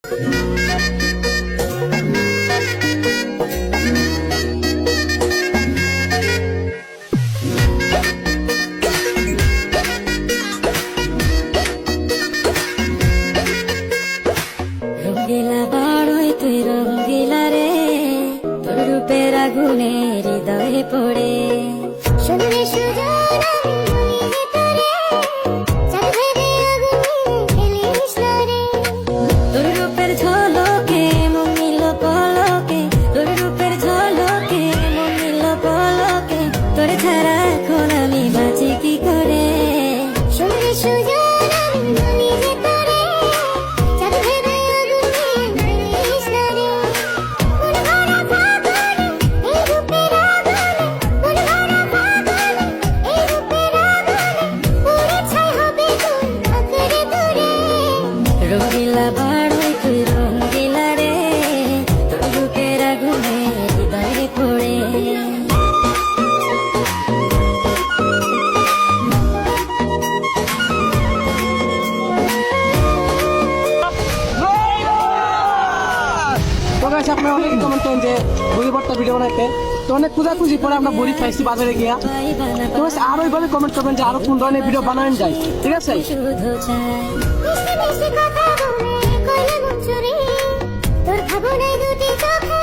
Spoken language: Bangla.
রঙ্গিলা বাড়ই তুই রঙ্গিলা রে, তোর রূপের আগুনে হৃদয়ে পড়ে শুনলে সুজন তোর রূপের ঝলকে মমিল পলকে, তোর রূপের ঝলকে মমিল পলকে, তোর ছাড়া এখন আমি বাঁচি কি করে। শুনলে সুজন রঙ্গিলা বাড়ই তুই রঙ্গিলা রে, তোর রূপের আগুনে হৃদয়ে পড়ে তো গাইস আপনারা অনেক কমেন্ট করেন যে বড়ি ভর্তা ভিডিও বানাইতে, তো অনেক খুঁজাখুঁজি পরে আমরা বড়ি পাইছি বাজারে গিয়া। তো গাইস আরো এইভাবে কমেন্ট করবেন যে আরো কোন ধরনের ভিডিও বানানো যায়, ঠিক আছে। শুধু চাই মিষ্টি মিষ্টি কথা বলে কইলে মন চুরি, তোর ভাবনায় দুটি চোখে